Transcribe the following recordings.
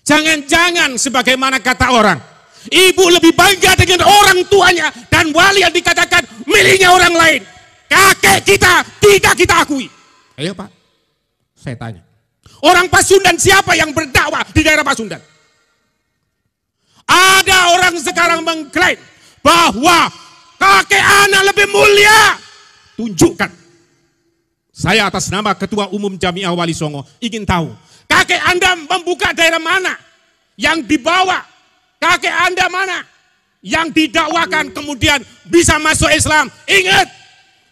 Jangan-jangan sebagaimana kata orang, ibu lebih bangga dengan orang tuanya dan wali yang dikatakan miliknya orang lain. Kakek kita tidak kita akui. Ayo Pak, saya tanya. Orang Pasundan siapa yang berdakwah di daerah Pasundan? Ada orang sekarang mengklaim bahwa kakek anak lebih mulia. Tunjukkan. Saya atas nama Ketua Umum Jamiah Wali Songo ingin tahu. Kakek Anda membuka daerah mana? Yang dibawa. Kakek Anda mana? Yang didakwakan kemudian bisa masuk Islam. Ingat.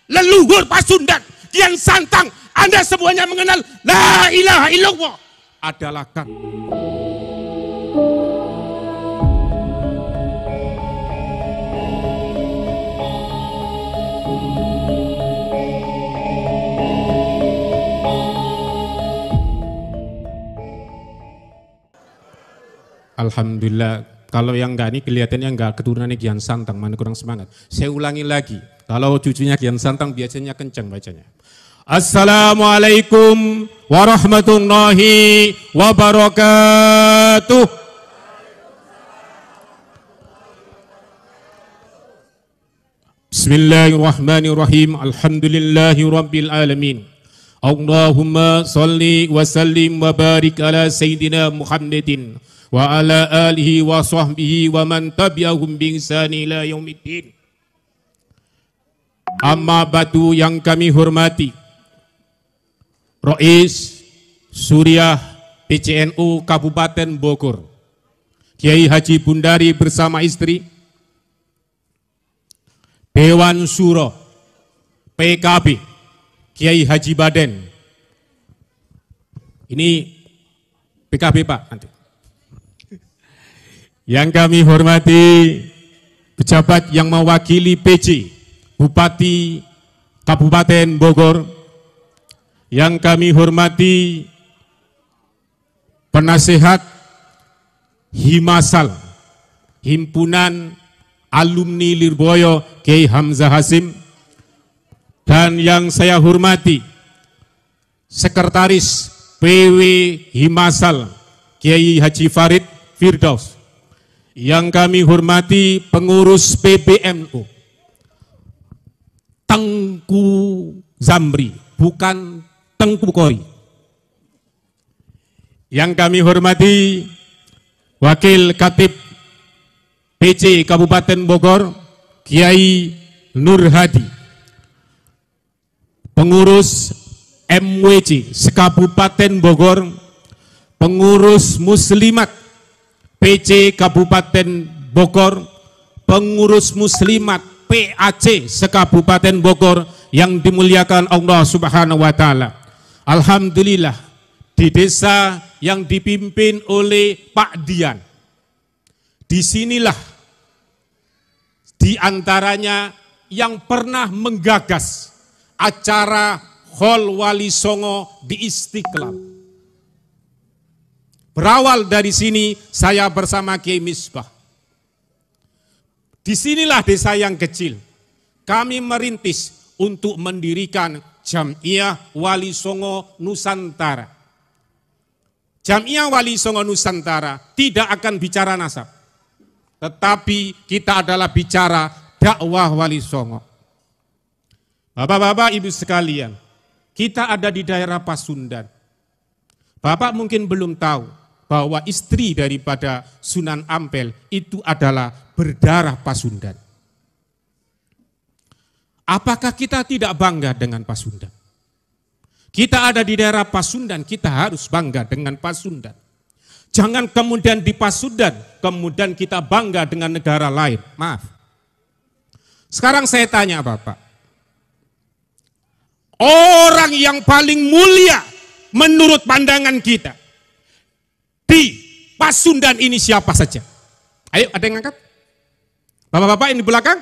Leluhur Pasundan. Kian Santang. Anda semuanya mengenal. La ilaha illallah. Adalah kan. Alhamdulillah, kalau yang enggak ini kelihatannya enggak keturunannya Kian Santang, mana kurang semangat. Saya ulangi lagi, kalau cucunya Kian Santang biasanya kencang bacanya. Assalamualaikum warahmatullahi wabarakatuh. Bismillahirrahmanirrahim. Alhamdulillahi rabbil alamin. Allahumma salli wa sallim wa barik ala Sayyidina Muhammadin wa ala alihi wa sahbihi wa man tabi'ahum bi ihsani ila yaumiddin. Amma batu yang kami hormati Rais Suriah PCNU Kabupaten Bogor Kiai Haji Bundari bersama istri, Dewan Suro PKB Kiai Haji Baden. Ini PKB Pak nanti. Yang kami hormati pejabat yang mewakili PJ, Bupati Kabupaten Bogor. Yang kami hormati penasehat Himasal, Himpunan Alumni Lirboyo Kiai Hamzah Hasim. Dan yang saya hormati Sekretaris PW Himasal Kiai Haji Farid Firdaus. Yang kami hormati pengurus PBNU Tengku Zamri, bukan Tengku Kori. Yang kami hormati Wakil Khatib PC Kabupaten Bogor Kiai Nur Hadi, pengurus MWC Sekabupaten Bogor, pengurus Muslimat PC Kabupaten Bogor, pengurus Muslimat PAC Sekabupaten Bogor yang dimuliakan Allah Subhanahu wa taala. Alhamdulillah, di desa yang dipimpin oleh Pak Dian, disinilah diantaranya yang pernah menggagas acara Hol Wali Songo di Istiqlal. Berawal dari sini saya bersama Kiai Misbah. Disinilah desa yang kecil. Kami merintis untuk mendirikan Jamiah Wali Songo Nusantara. Jamiah Wali Songo Nusantara tidak akan bicara nasab, tetapi kita adalah bicara dakwah Wali Songo. Bapak-bapak, ibu sekalian, kita ada di daerah Pasundan. Bapak mungkin belum tahu bahwa istri daripada Sunan Ampel itu adalah berdarah Pasundan. Apakah kita tidak bangga dengan Pasundan? Kita ada di daerah Pasundan, kita harus bangga dengan Pasundan. Jangan kemudian di Pasundan, kemudian kita bangga dengan negara lain. Maaf. Sekarang saya tanya Bapak, orang yang paling mulia menurut pandangan kita di Pasundan ini siapa saja? Ayo, ada yang angkat? Bapak-bapak yang di belakang?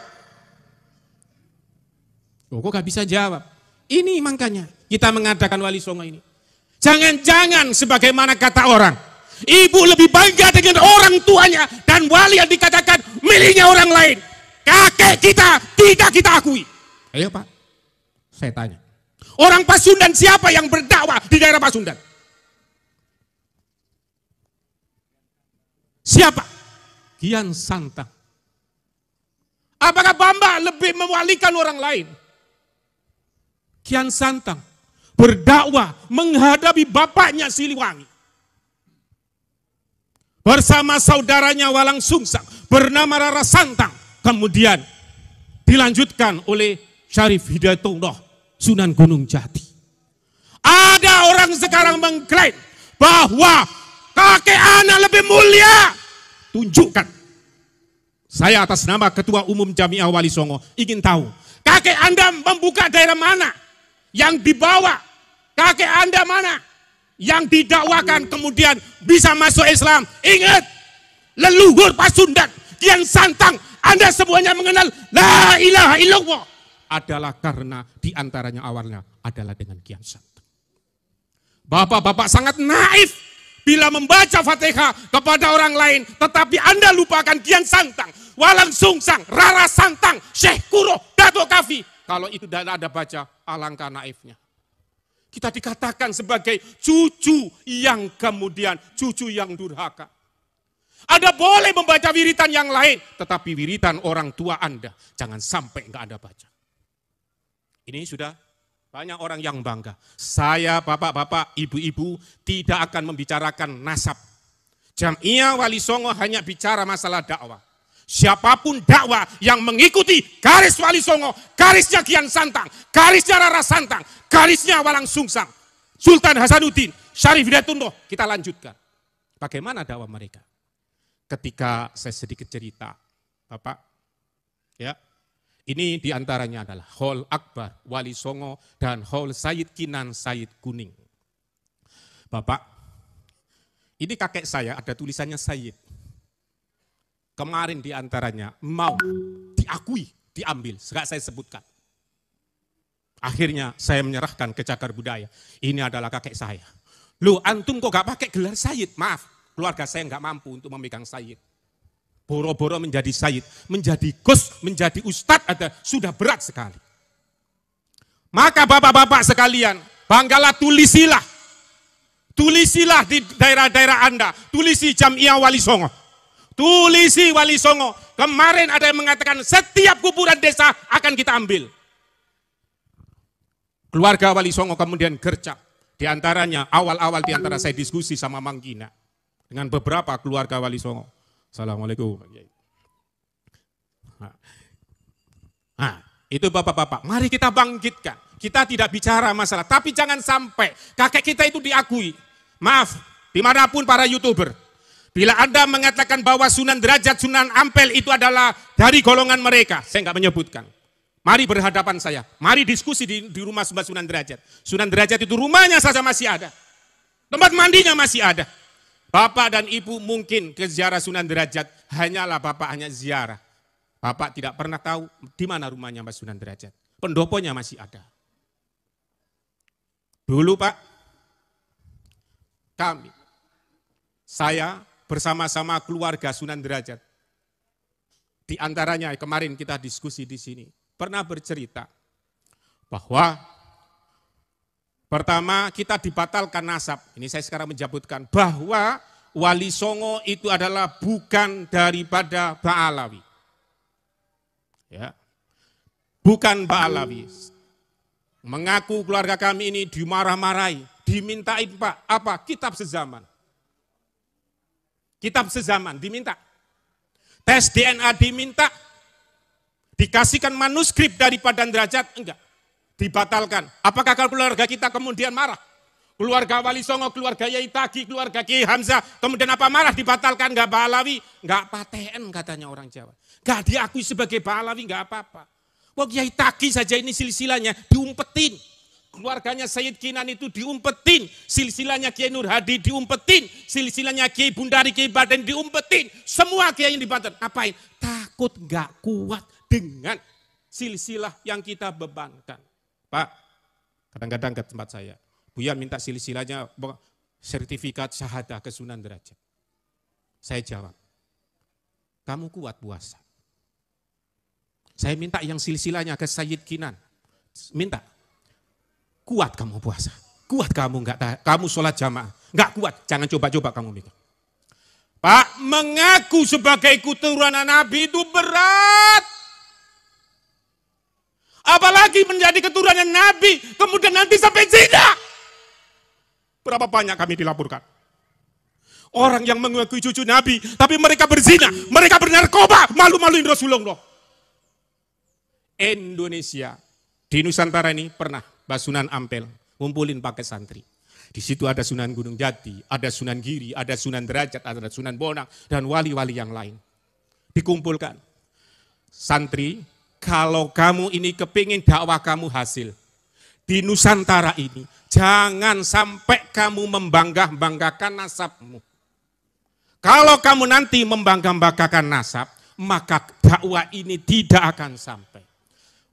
Oh, kok gak bisa jawab? Ini makanya kita mengadakan Wali Songo ini. Jangan-jangan sebagaimana kata orang, ibu lebih bangga dengan orang tuanya dan wali yang dikatakan miliknya orang lain. Kakek kita tidak kita akui. Ayo Pak, saya tanya. Orang Pasundan siapa yang berdakwah di daerah Pasundan? Siapa? Kian Santang. Apakah Bamba lebih mewalikan orang lain? Kian Santang berdakwah menghadapi bapaknya Siliwangi. Bersama saudaranya Walang Sungsang bernama Rara Santang. Kemudian dilanjutkan oleh Syarif Hidayatullah Sunan Gunung Jati. Ada orang sekarang mengklaim bahwa kakek anak lebih mulia. Tunjukkan. Saya atas nama Ketua Umum Jamiah Wali Songo ingin tahu, kakek Anda membuka daerah mana? Yang dibawa, kakek Anda mana? Yang didakwakan kemudian bisa masuk Islam. Ingat, leluhur Pasundan, Kian Santang, Anda semuanya mengenal La ilaha illallah. Adalah karena diantaranya awalnya adalah dengan Kian Santang. Bapak-bapak sangat naif bila membaca Fatihah kepada orang lain, tetapi Anda lupakan Kian Santang, Walang Sungsang, Rara Santang, Syekh Kuro, Dato Kafi. Kalau itu tidak ada baca, alangkah naifnya. Kita dikatakan sebagai cucu yang kemudian, cucu yang durhaka. Anda boleh membaca wiritan yang lain, tetapi wiritan orang tua Anda, jangan sampai enggak Anda baca. Ini sudah banyak orang yang bangga. Saya, bapak-bapak, ibu-ibu tidak akan membicarakan nasab. Jamiah Wali Songo hanya bicara masalah dakwah. Siapapun dakwah yang mengikuti garis Wali Songo, garisnya Kian Santang, garisnya Rara Santang, garisnya Walang Sungsang, Sultan Hasanuddin, Syarif Hidayatullah, kita lanjutkan. Bagaimana dakwah mereka? Ketika saya sedikit cerita, Bapak, ya. Ini diantaranya adalah Haul Akbar, Wali Songo, dan Haul Sayyid Kinan Sayyid Kuning. Bapak, ini kakek saya ada tulisannya Sayyid. Kemarin diantaranya mau diakui, diambil, enggak saya sebutkan. Akhirnya saya menyerahkan ke Cagar Budaya. Ini adalah kakek saya. Loh, antum kok gak pakai gelar Sayyid? Maaf, keluarga saya gak mampu untuk memegang Sayyid. Boro-boro menjadi sayyid, menjadi gus, menjadi ustadz ada sudah berat sekali. Maka bapak-bapak sekalian, banggalah tulisilah. Tulisilah di daerah-daerah Anda, tulisi Jamiah Wali Songo. Tulisi Wali Songo. Kemarin ada yang mengatakan setiap kuburan desa akan kita ambil. Keluarga Wali Songo kemudian gercep. Di antaranya awal-awal di antara saya diskusi sama Mang Gina dengan beberapa keluarga Wali Songo. Assalamualaikum. Nah, itu bapak-bapak, mari kita bangkitkan. Kita tidak bicara masalah, tapi jangan sampai kakek kita itu diakui. Maaf, dimanapun para YouTuber. Bila Anda mengatakan bahwa Sunan Derajat, Sunan Ampel itu adalah dari golongan mereka, saya enggak menyebutkan. Mari berhadapan saya, mari diskusi di rumah Sunan Derajat. Sunan Derajat itu rumahnya saja masih ada. Tempat mandinya masih ada. Bapak dan ibu mungkin ke ziarah Sunan Derajat, hanyalah bapak hanya ziarah. Bapak tidak pernah tahu di mana rumahnya Mbak Sunan Derajat. Pendoponya masih ada. Dulu Pak, saya bersama-sama keluarga Sunan Derajat. Di antaranya kemarin kita diskusi di sini, pernah bercerita bahwa pertama, kita dibatalkan nasab. Ini saya sekarang menyebutkan bahwa Wali Songo itu adalah bukan daripada Ba'alawi. Ya. Bukan Ba'alawi. Mengaku keluarga kami ini dimarah-marahi, dimintain Pak, apa? Kitab sezaman. Kitab sezaman diminta. Tes DNA diminta. Dikasihkan manuskrip dari Padan Derajat, enggak. Dibatalkan. Apakah keluarga kita kemudian marah? Keluarga Wali Songo, keluarga Yai Tagi, keluarga Kiai Hamzah, kemudian apa marah dibatalkan? Enggak Ba'alawi, enggak paten katanya orang Jawa. Enggak diakui sebagai Ba'alawi, enggak apa-apa. Wah Yai Tagi saja ini silsilahnya diumpetin. Keluarganya Sayyid Kinan itu diumpetin. Silsilahnya Kiai Nur Hadi diumpetin. Silsilahnya Kiai Bundari, Kiai Baden diumpetin. Semua Kiai yang dibatalkan. Apain? Takut enggak kuat dengan silsilah yang kita bebankan. Pak, kadang-kadang ke tempat saya, Buya minta silsilahnya sertifikat syahadah ke Sunan Derajat. Saya jawab, kamu kuat puasa. Saya minta yang silsilahnya ke Sayyid Kinan. Minta, kuat kamu puasa. Kuat kamu enggak, kamu sholat jamaah. Enggak kuat, jangan coba-coba kamu mikir. Pak, mengaku sebagai keturunan Nabi itu berat. Apalagi menjadi keturunan Nabi, kemudian nanti sampai zina. Berapa banyak kami dilaporkan. Orang yang mengakui cucu Nabi, tapi mereka berzina, mereka bernarkoba, malu-maluin Rasulullah. Indonesia, di Nusantara ini pernah Basunan Ampel, ngumpulin pakai santri. Di situ ada Sunan Gunung Jati, ada Sunan Giri, ada Sunan Derajat, ada Sunan Bonang, dan wali-wali yang lain. Dikumpulkan. Santri, kalau kamu ini kepingin dakwah kamu hasil, di Nusantara ini, jangan sampai kamu membangga-banggakan nasabmu. Kalau kamu nanti membangga-banggakan nasab, maka dakwah ini tidak akan sampai.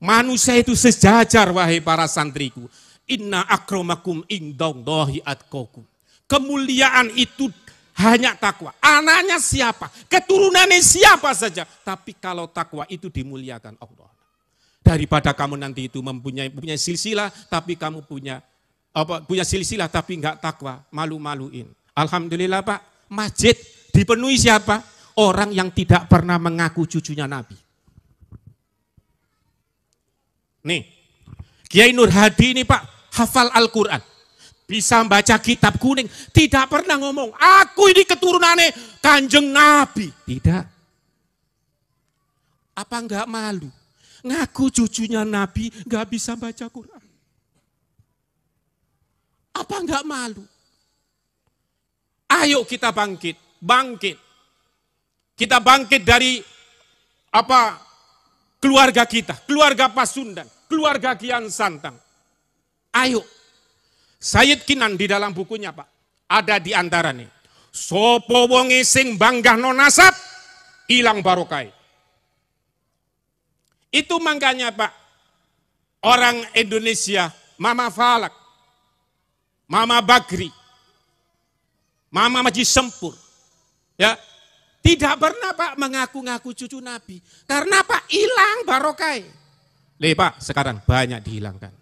Manusia itu sejajar, wahai para santriku. Inna akramakum indallahi atqakum. Kemuliaan itu hanya takwa. Anaknya siapa? Keturunannya siapa saja. Tapi kalau takwa itu dimuliakan Allah. Daripada kamu nanti itu mempunyai silsilah, tapi kamu punya silsilah tapi enggak takwa, malu-maluin. Alhamdulillah Pak, masjid dipenuhi siapa? Orang yang tidak pernah mengaku cucunya Nabi. Nih, Kiai Nur Hadi ini Pak, hafal Al-Quran, bisa baca kitab kuning, tidak pernah ngomong, aku ini keturunannya Kanjeng Nabi. Tidak. Apa enggak malu? Ngaku cucunya Nabi, enggak bisa baca Quran. Apa enggak malu? Ayo kita bangkit. Kita bangkit dari keluarga kita, keluarga Pasundan, keluarga Kian Santang. Ayo, Sayyid Kinan di dalam bukunya Pak, ada di antara nih. Sopo wonge sing banggah no nasab, ilang barokai. Itu makanya Pak, orang Indonesia, Mama Falak, Mama Bagri, Mama Maji Sempur, ya, tidak pernah Pak mengaku-ngaku cucu Nabi. Karena Pak, hilang barokai. Pak, sekarang banyak dihilangkan.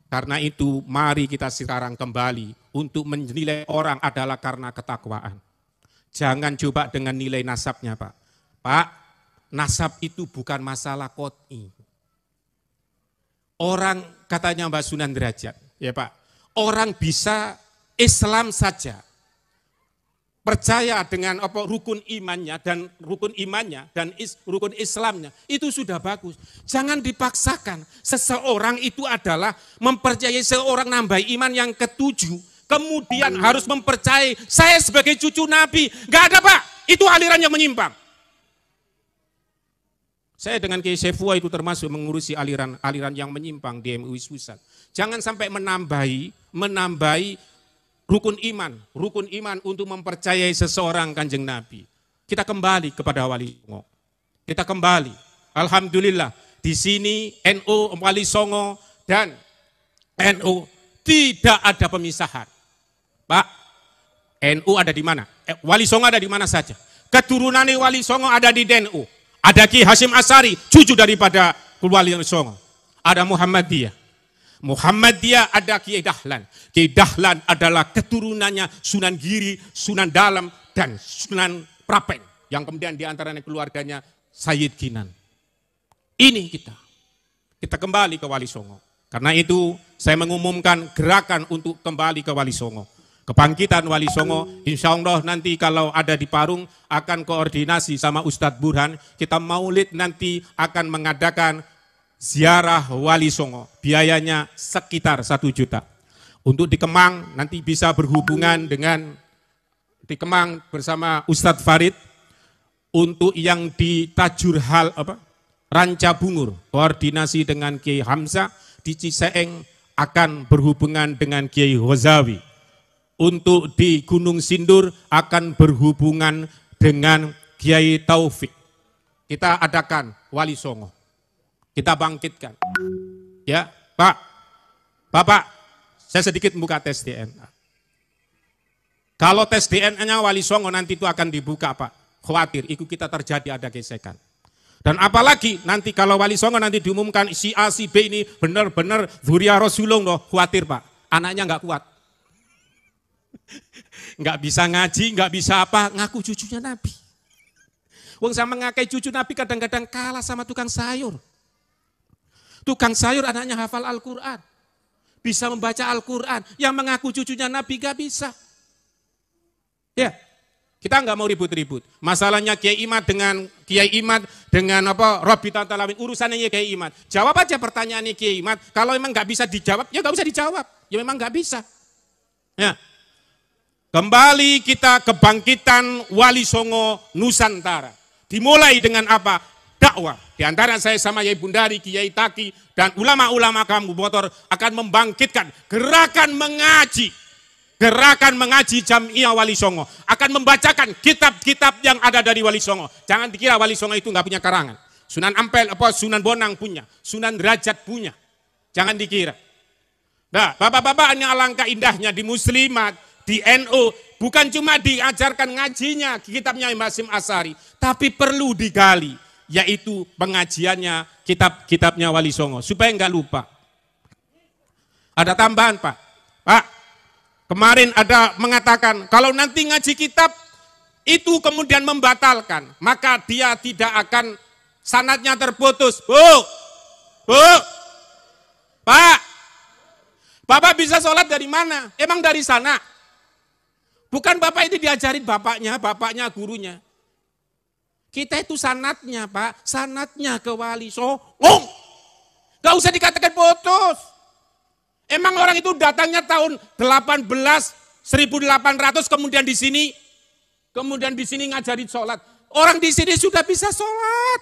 Karena itu mari kita sekarang kembali untuk menilai orang adalah karena ketakwaan. Jangan coba dengan nilai nasabnya Pak. Pak, nasab itu bukan masalah qot'i. Orang katanya Mbak Sunan Derajat, ya Pak, orang bisa Islam saja. Percaya dengan rukun imannya dan rukun Islamnya itu sudah bagus. Jangan dipaksakan. Seseorang itu adalah mempercayai seorang nambah iman yang ketujuh, kemudian harus mempercayai saya sebagai cucu Nabi. Gak ada Pak, itu aliran yang menyimpang. Saya dengan Kiai Saifullah itu termasuk mengurusi aliran yang menyimpang di MUI Pusat. Jangan sampai menambahi rukun iman untuk mempercayai seseorang Kanjeng Nabi. Kita kembali kepada Wali Songo. Kita kembali. Alhamdulillah di sini NU, Wali Songo dan NU tidak ada pemisahan. Pak, NU ada di mana? Wali Songo ada di mana saja. Keturunan Wali Songo ada di NU. Ada Ki Hasyim Asy'ari, cucu daripada Wali Songo. Ada Muhammadiyah ada Kiai Dahlan. Kiai Dahlan adalah keturunannya Sunan Giri, Sunan Dalem, dan Sunan Prapen. Yang kemudian diantaranya keluarganya Sayyid Kinan. Ini kita kembali ke Wali Songo. Karena itu saya mengumumkan gerakan untuk kembali ke Wali Songo. Kebangkitan Wali Songo, insya Allah nanti kalau ada di Parung akan koordinasi sama Ustadz Burhan. Kita maulid nanti akan mengadakan ziarah Wali Songo, biayanya sekitar 1 juta. Untuk di Kemang nanti bisa berhubungan dengan di Kemang bersama Ustadz Farid. Untuk yang di Tajurhal Ranca Bungur, koordinasi dengan Kiai Hamzah. Di Ciseeng akan berhubungan dengan Kiai Ghazawi. Untuk di Gunung Sindur akan berhubungan dengan Kiai Taufik. Kita adakan Wali Songo. Kita bangkitkan. Ya, Bapak, saya sedikit buka tes DNA. Kalau tes DNA-nya Wali Songo nanti itu akan dibuka Pak. Khawatir, itu kita terjadi ada gesekan. Dan apalagi nanti kalau Wali Songo nanti diumumkan si A, si B ini benar-benar dzurriyyah Rasulullah, khawatir Pak. Anaknya nggak kuat. Nggak bisa ngaji, nggak bisa apa, ngaku cucunya Nabi. Wong sama ngakai cucu Nabi kadang-kadang kalah sama tukang sayur. Tukang sayur anaknya hafal Al-Quran. Bisa membaca Al-Quran. Yang mengaku cucunya Nabi gak bisa. Ya, kita nggak mau ribut-ribut. Masalahnya Kiai Imad dengan apa Rabita Talamin, urusannya Kiai Imad. Jawab aja pertanyaannya Kiai Imad. Kalau emang nggak bisa dijawab, ya nggak usah dijawab. Ya memang nggak bisa. Ya. Kembali kita kebangkitan Wali Songo Nusantara. Dimulai dengan apa? Dakwah. Di antara saya sama Yai Bundari, Kiai Taki, dan ulama-ulama kamu motor akan membangkitkan gerakan mengaji. Gerakan mengaji Jamiah Wali Songo. Akan membacakan kitab-kitab yang ada dari Wali Songo. Jangan dikira Wali Songo itu nggak punya karangan. Sunan Ampel, Sunan Bonang punya. Sunan Derajat punya. Jangan dikira. Nah, bapak-bapak ini alangkah indahnya di Muslimat, di NU, bukan cuma diajarkan ngajinya kitabnya Imam Hasyim Asy'ari, tapi perlu digali, yaitu pengajiannya kitab-kitabnya Wali Songo, supaya nggak lupa. Ada tambahan Pak. Pak, kemarin ada mengatakan, kalau nanti ngaji kitab, itu kemudian membatalkan, maka dia tidak akan sanadnya terputus. Bu, Pak, Bapak bisa sholat dari mana? Emang dari sana? Bukan Bapak itu diajarin bapaknya gurunya. Kita itu sanatnya Pak, sanatnya ke Wali Songo. Gak usah dikatakan putus. Emang orang itu datangnya tahun 1800 kemudian di sini ngajarin sholat. Orang di sini sudah bisa sholat.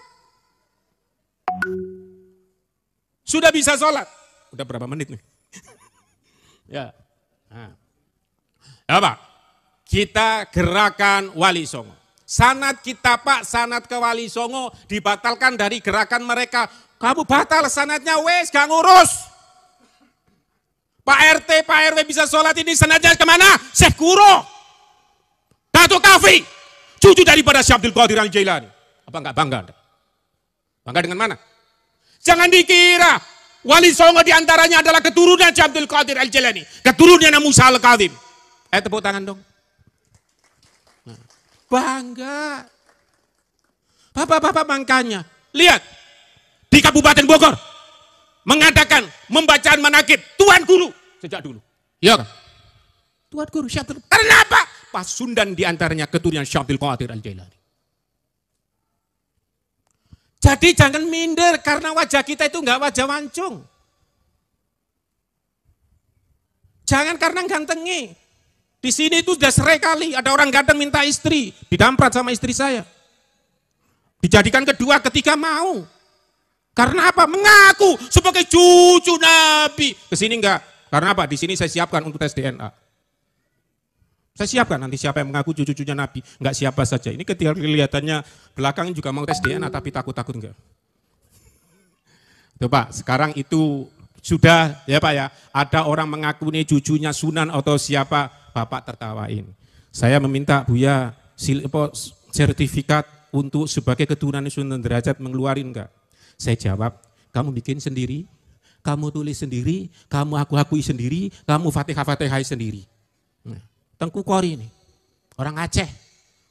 Sudah bisa sholat. Udah berapa menit nih? Ya. Nah. Apa? Kita gerakan Wali Songo. Sanad kita Pak, sanad ke Wali Songo dibatalkan dari gerakan mereka. Kamu batal sanadnya wes, gak ngurus. Pak RT, Pak RW bisa sholat ini sanadnya kemana? Syekh Kuro. Datuk Kafi. Cucu daripada Syekh Abdul Qadir Al-Jailani. Apa enggak bangga? Bangga dengan mana? Jangan dikira Wali Songo diantaranya adalah keturunan Syekh Abdul Qadir Al-Jailani. Keturunannya Musa Al-Kadzim. Tepuk tangan dong. Bangga. Bapak-bapak makanya, lihat di Kabupaten Bogor mengadakan membacaan manakib Tuan Guru sejak dulu. Iya kan? Tuan Guru Syekh Abdul. Karena apa? Pasundan diantaranya keturunan Syekh Abdul Qadir Al-Jailani. Jadi jangan minder karena wajah kita itu enggak wajah wancung. Jangan karena gantengi. Di sini itu sudah sering kali ada orang ganteng minta istri, didamprat sama istri saya. Dijadikan kedua, ketiga mau. Karena apa? Mengaku sebagai cucu Nabi. Ke sini enggak. Karena apa? Di sini saya siapkan untuk tes DNA. Saya siapkan nanti siapa yang mengaku cucu-cucunya Nabi. Enggak siapa saja. Ini ketika kelihatannya belakang juga mau tes DNA tapi takut-takut enggak. Tuh Pak, sekarang itu sudah ya Pak ya, ada orang mengaku nih cucunya Sunan atau siapa. Bapak tertawain. Saya meminta Buya sertifikat untuk sebagai keturunan Sunan Derajat mengeluarin enggak? Saya jawab, kamu bikin sendiri, kamu tulis sendiri, kamu akui sendiri, kamu fatihah-fatihah sendiri. Nah, Tengku Kori ini, orang Aceh,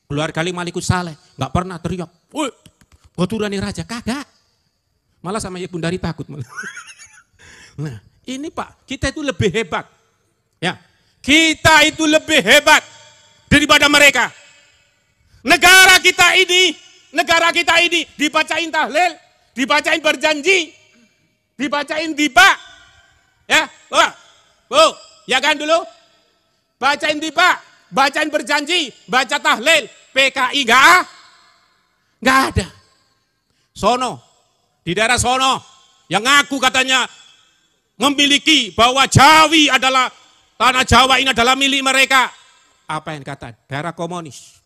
keluar kali Malikus Saleh, enggak pernah teriak, woi, keturunan raja, kagak. Malah sama Ibu Bundari takut. Nah, ini Pak, kita itu lebih hebat. Ya. Kita itu lebih hebat daripada mereka. Negara kita ini dibacain tahlil, dibacain berjanji, dibacain tiba. Ya, Bu, ya kan dulu? Bacain tiba, bacain berjanji, baca tahlil, PKI enggak ada. Sono, di daerah sono, yang ngaku katanya memiliki bahwa Jawi adalah tanah Jawa ini adalah milik mereka. Apa yang kata? Daerah komunis.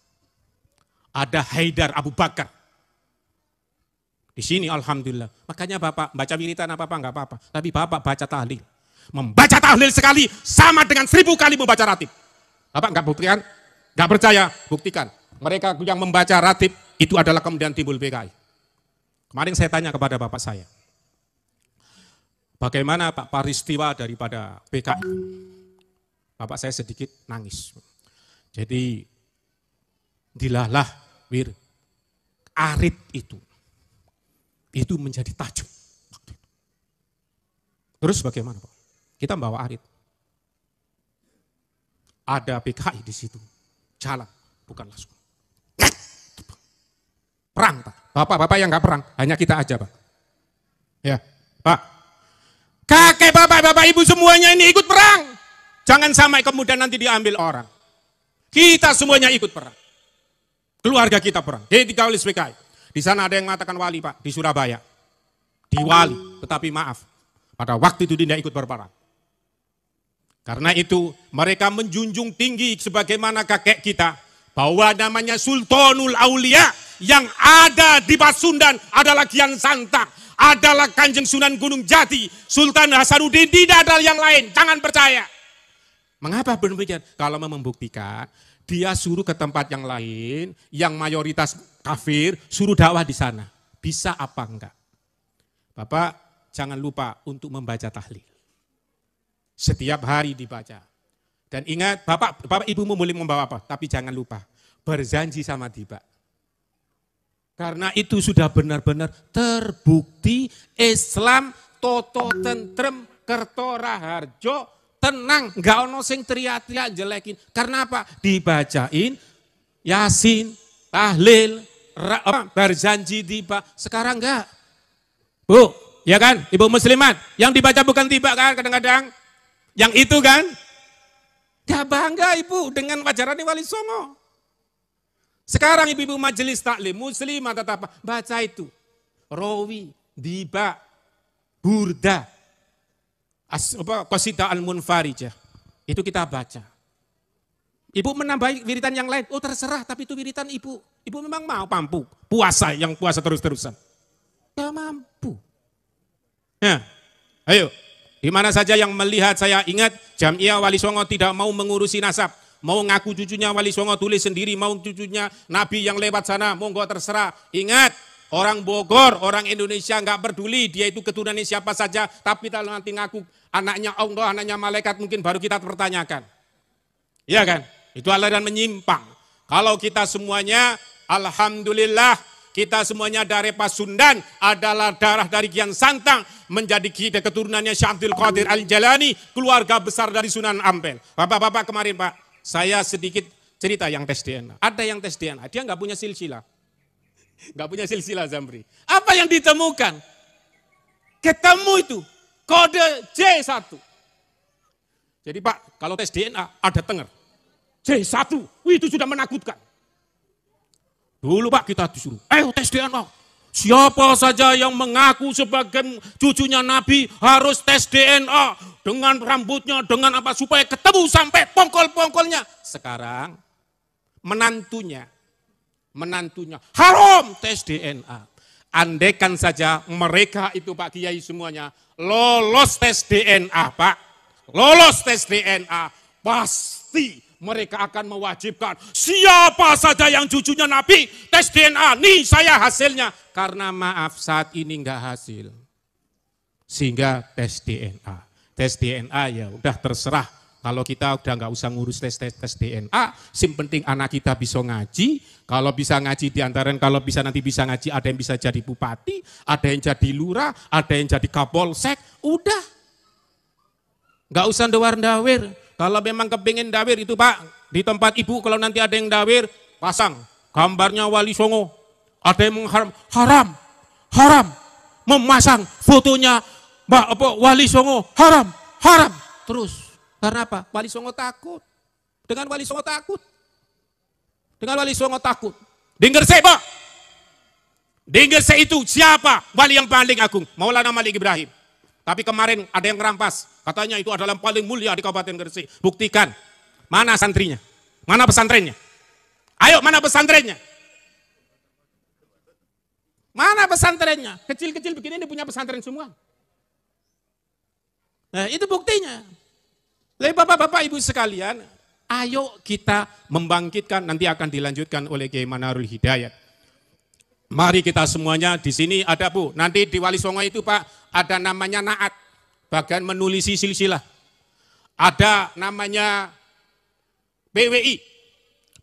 Ada Haidar Abu Bakar. Di sini alhamdulillah. Makanya Bapak baca wiritan apa-apa enggak apa-apa. Tapi Bapak baca tahlil. Membaca tahlil sekali sama dengan 1000 kali membaca ratib. Bapak enggak buktikan? Enggak percaya? Buktikan. Mereka yang membaca ratib itu adalah kemudian timbul PKI. Kemarin saya tanya kepada Bapak saya. Bagaimana Pak peristiwa daripada PKI? Bapak saya sedikit nangis. Jadi dilalah wir arit itu menjadi tajuk. Terus bagaimana Pak? Kita bawa arit. Ada PKI di situ. Jalan, bukan langsung. Perang Pak. Bapak-bapak yang gak perang, hanya kita aja Pak. Ya, Pak. Kakek bapak ibu semuanya ini ikut perang. Jangan sampai kemudian nanti diambil orang. Kita semuanya ikut perang. Keluarga kita perang. Jadi dikawal PKI. Di sana ada yang mengatakan wali Pak, di Surabaya. Di wali, tetapi maaf. Pada waktu itu dia tidak ikut berperang. Karena itu mereka menjunjung tinggi sebagaimana kakek kita. Bahwa namanya Sultanul Aulia yang ada di Pasundan adalah Kian Santang. Adalah Kanjeng Sunan Gunung Jati. Sultan Hasanuddin, tidak ada yang lain. Jangan percaya. Mengapa demikian? Kalau mau membuktikan, dia suruh ke tempat yang lain, yang mayoritas kafir, suruh dakwah di sana. Bisa apa enggak? Bapak, jangan lupa untuk membaca tahlil. Setiap hari dibaca. Dan ingat, bapak ibumu boleh membawa apa? Tapi jangan lupa, berjanji sama tiba. Karena itu sudah benar-benar terbukti Islam toto tentrem kerto raharjo tenang, nggak ono sing teriak-teriak jelekin. Karena apa? Dibacain Yasin, tahlil, berjanji tiba. Sekarang enggak. Bu, ya kan? Ibu muslimat, yang dibaca bukan tiba kan kadang-kadang. Yang itu kan? Gak bangga ibu dengan wajaran Wali Songo. Sekarang ibu-ibu majelis taklim, muslimah tetap baca itu. Rawi, Diba, Burda, Qasidah Al-Munfarijah. Itu kita baca. Ibu menambah wiritan yang lain, oh terserah, tapi itu wiritan ibu. Ibu memang mampu puasa, yang puasa terus-terusan. Gak mampu. Nah, ayo. Di mana saja yang melihat saya ingat, Jamiah Wali Songo tidak mau mengurusi nasab. Mau ngaku cucunya Wali Songo tulis sendiri, mau cucunya Nabi yang lewat sana, monggo terserah. Ingat, orang Bogor, orang Indonesia nggak peduli, dia itu keturunannya siapa saja. Tapi kalau nanti ngaku anaknya Allah, anaknya malaikat, mungkin baru kita pertanyakan. Iya kan? Itu aliran menyimpang. Kalau kita semuanya, alhamdulillah, kita semuanya dari Pasundan adalah darah dari Kian Santang, menjadi kita keturunannya Syekh Abdul Qadir Al-Jalani, keluarga besar dari Sunan Ampel. Bapak-bapak kemarin Pak, saya sedikit cerita yang tes DNA. Ada yang tes DNA, dia nggak punya silsilah. Nggak punya silsilah Zamri. Apa yang ditemukan? Ketemu itu, kode J1. Jadi Pak, kalau tes DNA ada tenger. J1, wih itu sudah menakutkan. Dulu Pak kita disuruh, ayo tes DNA. Siapa saja yang mengaku sebagai cucunya Nabi harus tes DNA. Dengan rambutnya, dengan apa, supaya ketemu sampai pongkol-pongkolnya. Sekarang menantunya haram tes DNA. Andaikan saja mereka itu Pak Kiai semuanya lolos tes DNA Pak. Lolos tes DNA, pasti mereka akan mewajibkan siapa saja yang cucunya Nabi tes DNA, nih saya hasilnya. Karena maaf saat ini enggak hasil. Sehingga tes DNA. Tes DNA ya udah terserah. Kalau kita udah enggak usah ngurus tes DNA, sim penting anak kita bisa ngaji. Kalau bisa ngaji diantara, kalau bisa nanti bisa ngaji, ada yang bisa jadi bupati, ada yang jadi lurah, ada yang jadi kapolsek, udah. Enggak usah ndawar-ndawir. Kalau memang kepingin dawir itu Pak, di tempat ibu kalau nanti ada yang dawir, pasang gambarnya Wali Songo. Ada yang haram. Memasang fotonya Wali Songo, haram. Terus, karena apa? Wali Songo takut. Dengan Wali Songo takut. Di Gresik Pak. Di Gresik itu siapa wali yang paling agung? Maulana Malik Ibrahim. Tapi kemarin ada yang merampas, katanya itu adalah yang paling mulia di Kabupaten Gresik. Buktikan, mana santrinya? Mana pesantrennya? Ayo, mana pesantrennya? Mana pesantrennya? Kecil-kecil begini ini punya pesantren semua. Nah, itu buktinya. Jadi bapak-bapak ibu sekalian, ayo kita membangkitkan, nanti akan dilanjutkan oleh Kiai Manarul Hidayat. Mari kita semuanya di sini ada Bu, nanti di Wali Songo itu Pak, ada namanya naat, bagian menulisi silsilah. Ada namanya PWI,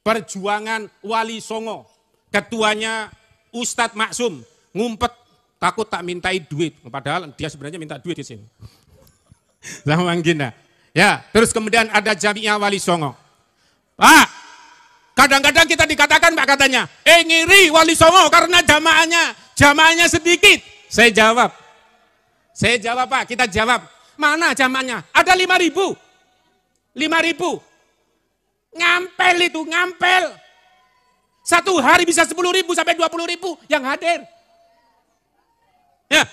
Perjuangan Wali Songo. Ketuanya Ustadz Maksum, ngumpet takut tak mintai duit. Padahal dia sebenarnya minta duit di sini. Sama gini. Ya, terus kemudian ada Jamiah Wali Songo. Pak, kadang-kadang kita dikatakan Pak katanya, ngiri Wali Songo karena jamaahnya sedikit. Saya jawab Pak, kita jawab. Mana jamaahnya? Ada 5.000. 5.000. Ngampel itu, ngampel. Satu hari bisa 10.000 sampai 20.000 yang hadir. Ya.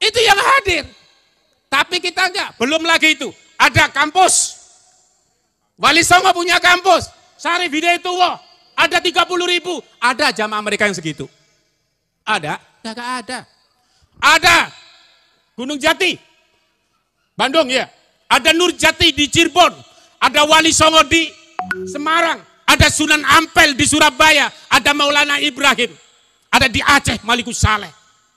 Itu yang hadir. Tapi kita enggak. Belum lagi itu. Ada kampus. Wali Songo punya kampus. Sarif Hidayatullah. Ada 30.000. Ada jamaah mereka yang segitu. Ada? Enggak ada. Ada. Gunung Jati. Bandung ya. Ada Nur Jati di Cirebon. Ada Wali Songo di Semarang. Ada Sunan Ampel di Surabaya, ada Maulana Ibrahim, ada di Aceh Malikus Saleh.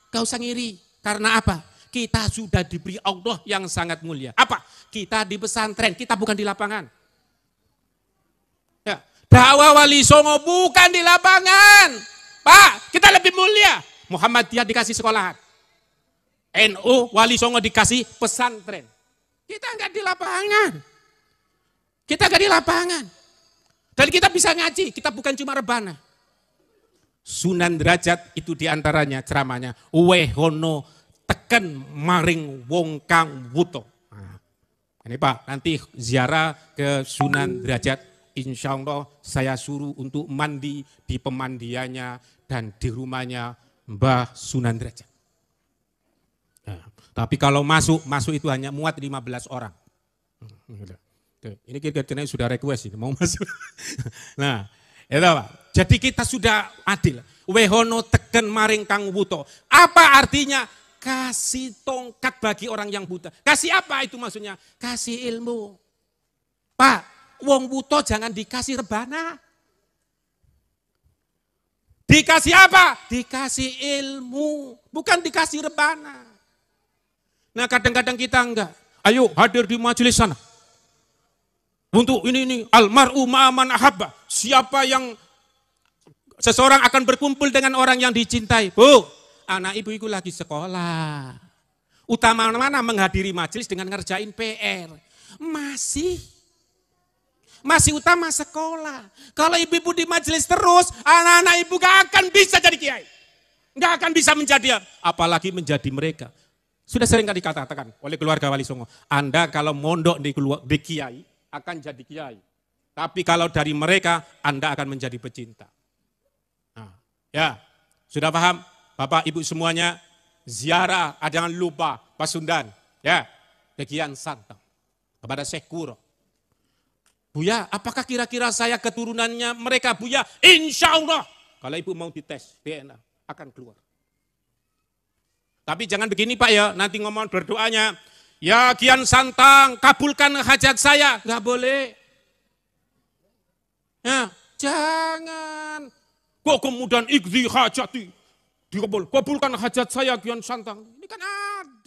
Gak usah ngiri, karena apa? Kita sudah diberi Allah yang sangat mulia. Apa? Kita di pesantren, kita bukan di lapangan. Ya, dakwah Wali Songo bukan di lapangan. Pak, kita lebih mulia. Muhammadiyah dikasih sekolahan. NU Wali Songo dikasih pesantren. Kita enggak di lapangan. Kita enggak di lapangan. Dan kita bisa ngaji, kita bukan cuma rebana. Sunan Derajat itu diantaranya ceramahnya. Wehono teken maring wong kang wuto. Nah, ini Pak, nanti ziarah ke Sunan Derajat. Insya Allah saya suruh untuk mandi di pemandiannya dan di rumahnya Mbah Sunan Derajat. Nah, tapi kalau masuk itu hanya muat 15 orang. Ini kira-kira sudah request ini, mau masuk. Nah, itu Pak. Jadi kita sudah adil. Wehono teken maring kang wuto. Apa artinya? Kasih tongkat bagi orang yang buta. Kasih apa itu maksudnya? Kasih ilmu. Pak, wong buta jangan dikasih rebana. Dikasih apa? Dikasih ilmu. Bukan dikasih rebana. Nah kadang-kadang kita enggak. Ayo hadir di majelis sana. Untuk ini almar'u ma'aman ahabba. Siapa yang seseorang akan berkumpul dengan orang yang dicintai. Bu, anak ibu itu lagi sekolah. Utama mana menghadiri majelis dengan ngerjain PR. Masih utama sekolah. Kalau ibu-ibu di majelis terus, anak-anak ibu gak akan bisa jadi kiai. Gak akan bisa menjadi, apalagi menjadi mereka. Sudah sering kali dikatakan oleh keluarga Wali Songo. Anda kalau mondok di kiai, akan jadi kiai. Tapi kalau dari mereka, Anda akan menjadi pecinta. Nah, ya, sudah paham? Bapak, Ibu semuanya, ziarah, jangan lupa Pasundan. Ya, ke Kian Santang. Kepada Syekh Kuro. Buya, apakah kira-kira saya keturunannya mereka, Buya? Insya Allah. Kalau Ibu mau dites DNA, akan keluar. Tapi jangan begini Pak ya, nanti ngomong berdoanya. Ya Kian Santang, kabulkan hajat saya. Enggak boleh. Ya, jangan. Kok kemudian ikdi hajati. Kabulkan hajat saya Kian Santang. Ini kan ada.